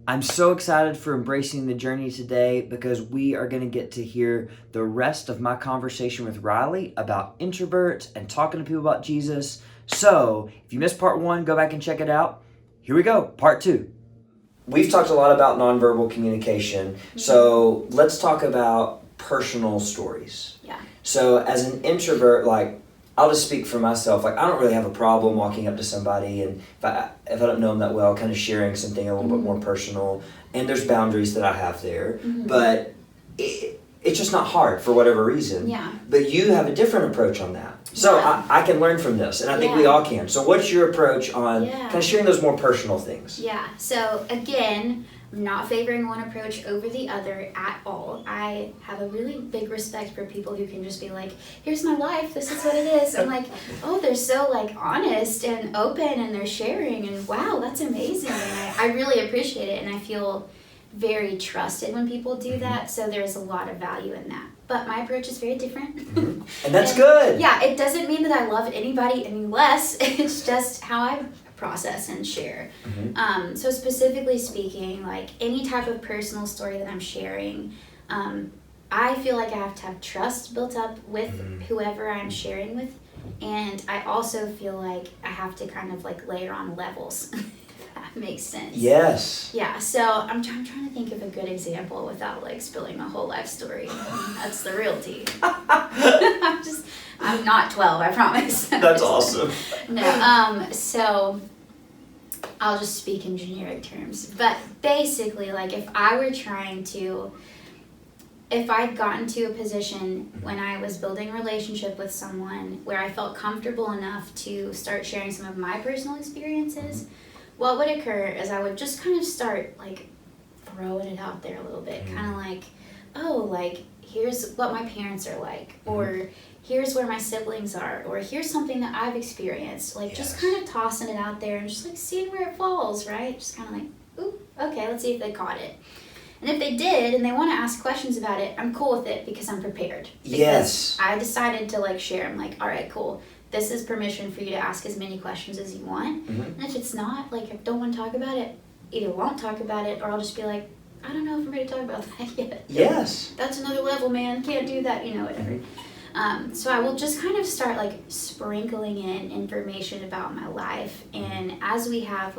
I'm so excited for embracing the journey today because we are going to get to hear the rest of my conversation with Riley about introverts and talking to people about Jesus. So, if you missed part 1, go back and check it out. Here we go, part 2. We've talked a lot about nonverbal communication, so let's talk about personal stories. Yeah. So, as an introvert, I'll just speak for myself. I don't really have a problem walking up to somebody and if I don't know them that well, kind of sharing something a little bit more personal. And there's boundaries that I have there, but it's just not hard for whatever reason. Yeah. But you have a different approach on that. So I can learn from this, and I think we all can. So what's your approach on kind of sharing those more personal things? Yeah. So again, I'm not favoring one approach over the other at all. I have a really big respect for people who can just be like, here's my life, this is what it is. I'm like, oh, they're so honest and open and they're sharing and wow, that's amazing. And I really appreciate it and I feel very trusted when people do that. So there's a lot of value in that. But my approach is very different. And that's good. Yeah, it doesn't mean that I love anybody any less. It's just how I process and share. So specifically speaking, any type of personal story that I'm sharing, I feel like I have to have trust built up with whoever I'm sharing with, and I also feel like I have to kind of layer on levels. If that makes sense. Yes. Yeah, so I'm trying to think of a good example without spilling my whole life story. That's the real tea. I'm not 12, I promise. That's awesome. No, so I'll just speak in generic terms. But basically, if I'd gotten to a position when I was building a relationship with someone where I felt comfortable enough to start sharing some of my personal experiences, what would occur is I would just kind of start throwing it out there a little bit, kind of here's what my parents are like, or here's where my siblings are, or here's something that I've experienced. Just kind of tossing it out there and just seeing where it falls, right? Just kind of ooh, okay, let's see if they caught it. And if they did and they want to ask questions about it, I'm cool with it because I'm prepared. Because I decided to share. I'm all right, cool. This is permission for you to ask as many questions as you want. And if it's not, if I don't want to talk about it, either won't talk about it or I'll just be like, I don't know if I'm ready to talk about that yet. Yes. That's another level, man. Can't do that, whatever. So I will just kind of start sprinkling in information about my life. And as we have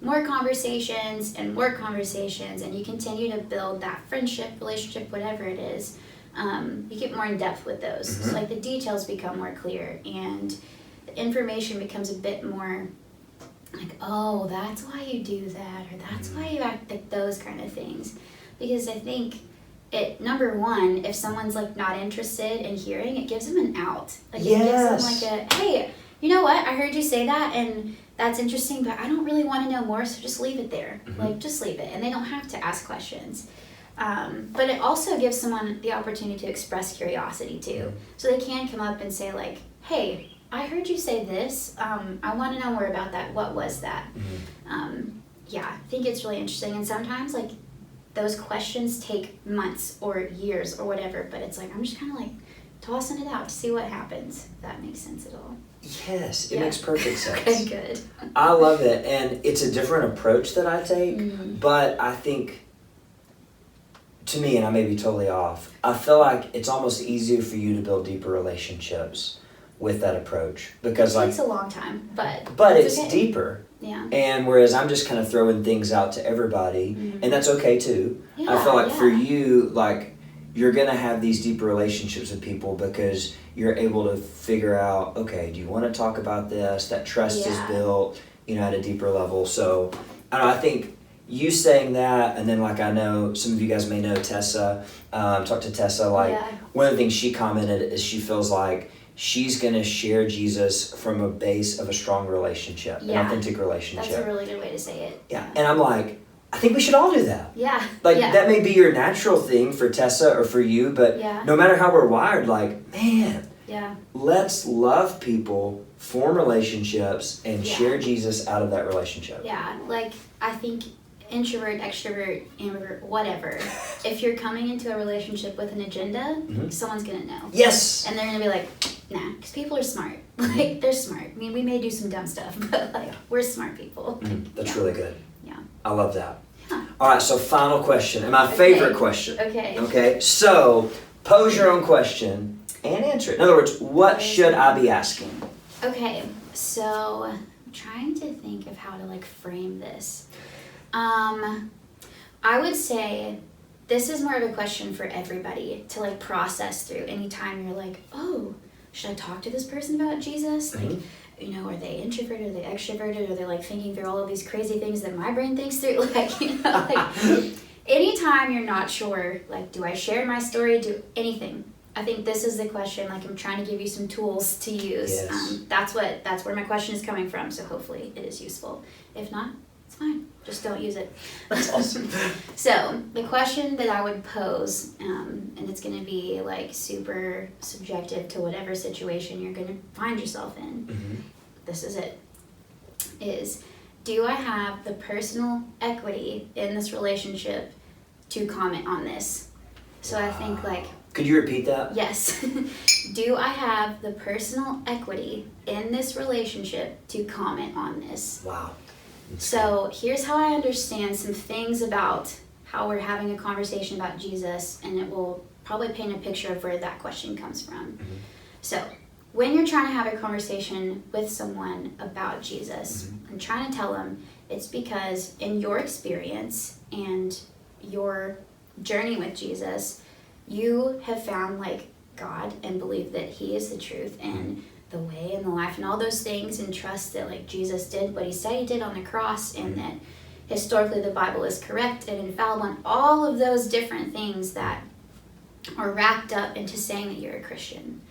more conversations and you continue to build that friendship, relationship, whatever it is, you get more in depth with those. So the details become more clear and the information becomes a bit more oh, that's why you do that, or that's why you act those kind of things. Because I think number one, if someone's not interested in hearing, it gives them an out. It gives them hey, you know what? I heard you say that and that's interesting, but I don't really want to know more, so just leave it there. Just leave it. And they don't have to ask questions. But it also gives someone the opportunity to express curiosity too. So they can come up and say hey, I heard you say this. I want to know more about that. What was that? Yeah, I think it's really interesting. And sometimes those questions take months or years or whatever, but it's I'm just kind of tossing it out to see what happens, if that makes sense at all. Yes, it makes perfect sense. Okay, good. I love it, and it's a different approach that I take, but I think, to me, and I may be totally off, I feel like it's almost easier for you to build deeper relationships with that approach, because it takes a long time, but it's okay. Deeper. Yeah. And whereas I'm just kind of throwing things out to everybody, and that's okay too. Yeah, I feel for you, you're going to have these deeper relationships with people because you're able to figure out, okay, do you want to talk about this? That trust is built, at a deeper level. So, I think you saying that, and then I know some of you guys may know Tessa, talk to Tessa, one of the things she commented is she feels like she's going to share Jesus from a base of a strong relationship, an authentic relationship. That's a really good way to say it. Yeah. And I'm I think we should all do that. Yeah. That may be your natural thing for Tessa or for you, but no matter how we're wired, man, let's love people, form relationships, and share Jesus out of that relationship. Yeah. I think introvert, extrovert, ambivert, whatever. If you're coming into a relationship with an agenda, someone's going to know. Yes. And they're going to be nah, because people are smart. They're smart. I mean, we may do some dumb stuff, but we're smart people. That's really good. Yeah. I love that. Yeah. All right, so final question, and my favorite question. Okay. Okay, so pose your own question and answer it. In other words, what should I be asking? Okay, so I'm trying to think of how to like frame this. I would say this is more of a question for everybody to like process through anytime you're like, oh, should I talk to this person about Jesus? Like, you know, are they introverted, are they extroverted, are they like thinking through all of these crazy things that my brain thinks through? Like, you know, like anytime you're not sure, like, do I share my story, do anything? I think this is the question, like I'm trying to give you some tools to use. Yes. That's where my question is coming from, so hopefully it is useful. If not, it's fine. Just don't use it. That's awesome. So the question that I would pose, and it's going to be like super subjective to whatever situation you're going to find yourself in. This is it. Is, do I have the personal equity in this relationship to comment on this? So I think like... Could you repeat that? Yes. Do I have the personal equity in this relationship to comment on this? Wow. So here's how I understand some things about how we're having a conversation about Jesus, and it will probably paint a picture of where that question comes from. So when you're trying to have a conversation with someone about Jesus and trying to tell them, it's because in your experience and your journey with Jesus, you have found like God and believe that he is the truth and the way and the life and all those things, and trust that like Jesus did what he said he did on the cross, and that historically the Bible is correct and infallible, and all of those different things that are wrapped up into saying that you're a Christian.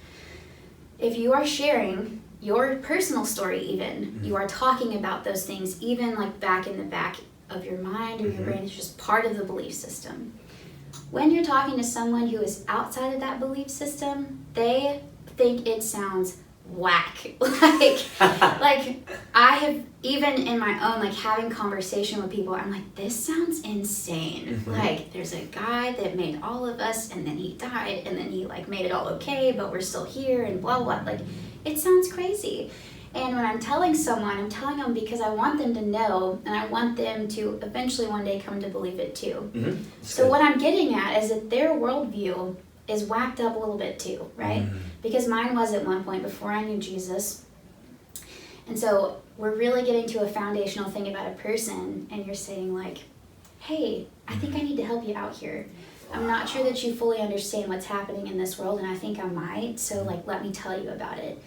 If you are sharing your personal story, even you are talking about those things, even like back in the back of your mind or your brain, it's just part of the belief system. When you're talking to someone who is outside of that belief system, they think it sounds whack. like I have, even in my own like having conversation with people, I'm like, this sounds insane. Like there's a guy that made all of us, and then he died, and then he like made it all okay, but we're still here, and blah blah. Like it sounds crazy. And when I'm telling someone, I'm telling them because I want them to know, and I want them to eventually one day come to believe it too. So what I'm getting at is that their worldview is whacked up a little bit too, right? Because mine was at one point before I knew Jesus. And so we're really getting to a foundational thing about a person, and you're saying like, hey, I think I need to help you out here. I'm not sure that you fully understand what's happening in this world, and I think I might, so like let me tell you about it.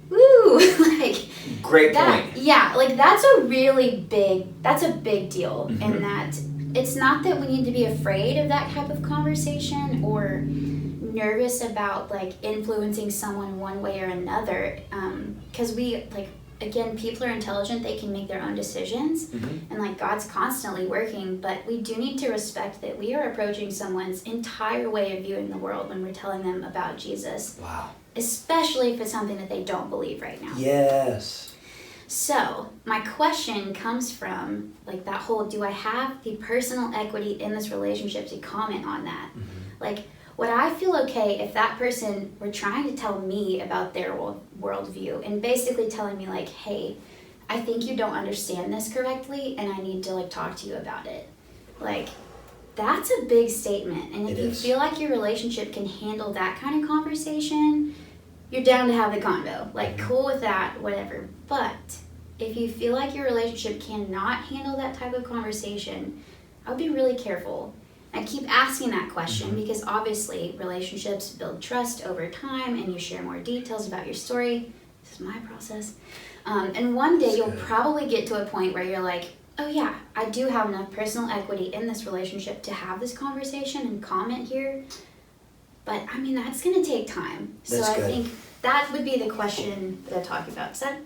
Woo! Like great that, point. Yeah, like that's a big deal. And that it's not that we need to be afraid of that type of conversation or nervous about like influencing someone one way or another, because we like, again, people are intelligent, they can make their own decisions, and like God's constantly working, but we do need to respect that we are approaching someone's entire way of viewing the world when we're telling them about Jesus. Wow. Especially if it's something that they don't believe right now. Yes. So my question comes from like that whole, do I have the personal equity in this relationship to comment on that? Like, would I feel okay if that person were trying to tell me about their worldview and basically telling me like, hey, I think you don't understand this correctly, and I need to like talk to you about it? Like, that's a big statement. And if you feel like your relationship can handle that kind of conversation, you're down to have the convo. Like, cool with that, whatever. But if you feel like your relationship cannot handle that type of conversation, I would be really careful. I keep asking that question because obviously relationships build trust over time, and you share more details about your story. This is my process. And one day you'll probably get to a point where you're like, oh yeah, I do have enough personal equity in this relationship to have this conversation and comment here. But I mean, that's going to take time. So I think that would be the question that I talk about. Does that,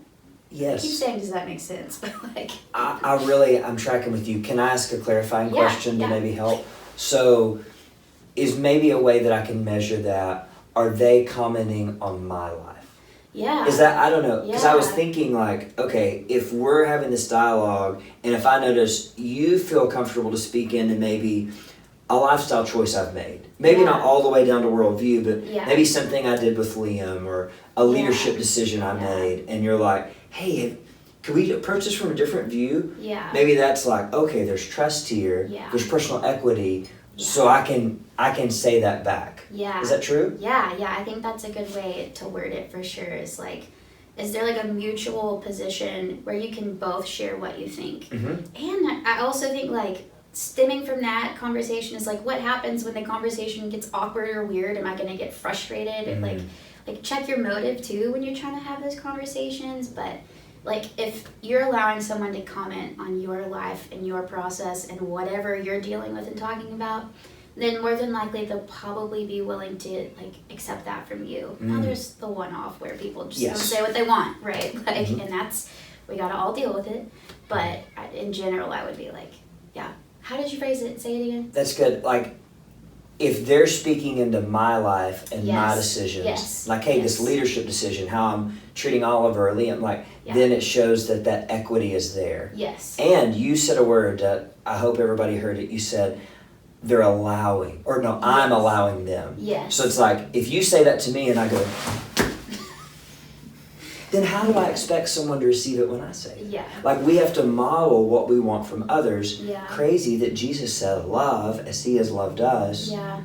yes. I keep saying, does that make sense? But like, I'm tracking with you. Can I ask a clarifying question to maybe help? So is maybe a way that I can measure that, are they commenting on my life? Yeah. Is that, I don't know, because I was thinking like, okay, if we're having this dialogue, and if I notice you feel comfortable to speak into maybe a lifestyle choice I've made, maybe not all the way down to worldview, but maybe something I did with Liam, or a leadership decision I made, and you're like, hey, can we approach this from a different view? Yeah. Maybe that's like, okay, there's trust here. Yeah. There's personal equity. Yeah. So I can say that back. Yeah. Is that true? Yeah. I think that's a good way to word it for sure. Is like, is there like a mutual position where you can both share what you think? Mm-hmm. And I also think like stemming from that conversation is like, what happens when the conversation gets awkward or weird? Am I going to get frustrated? And like check your motive too when you're trying to have those conversations. But like if you're allowing someone to comment on your life and your process and whatever you're dealing with and talking about, then more than likely they'll probably be willing to like accept that from you. Now there's the one-off where people just don't say what they want, right? Like, and that's, we gotta all deal with it. But in general, I would be like, yeah. How did you phrase it? Say it again. That's good. Like, if they're speaking into my life and my decisions, like, hey, this leadership decision, how I'm treating Oliver or Liam, like, then it shows that equity is there. Yes. And you said a word that I hope everybody heard it. You said, they're allowing, or no, I'm allowing them. Yes. So it's like, if you say that to me and I go, then how do I expect someone to receive it when I say it? Yeah. Like, we have to model what we want from others. Yeah. Crazy that Jesus said, love as he has loved us. Yeah.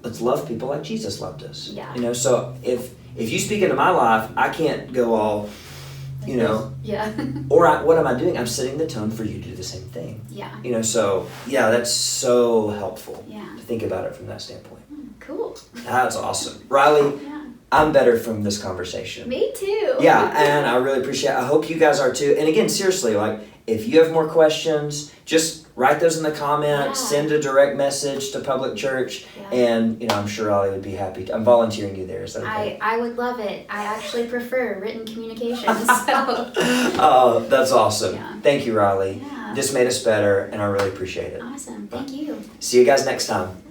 Let's love people like Jesus loved us. Yeah. You know, so if you speak into my life, I can't go all, you know. Yeah. Or what am I doing? I'm setting the tone for you to do the same thing. Yeah. You know, so, yeah, that's so helpful to think about it from that standpoint. Cool. That's awesome. Riley, I'm better from this conversation. Me too. Yeah, and I really appreciate it. I hope you guys are too. And again, seriously, like, if you have more questions, just write those in the comments, send a direct message to Public Church, and, you know, I'm sure Riley would be happy to. I'm volunteering you there. Is that okay? I would love it. I actually prefer written communication, so. Oh, that's awesome. Yeah. Thank you, Riley. Yeah. This made us better, and I really appreciate it. Awesome. Thank you. See you guys next time.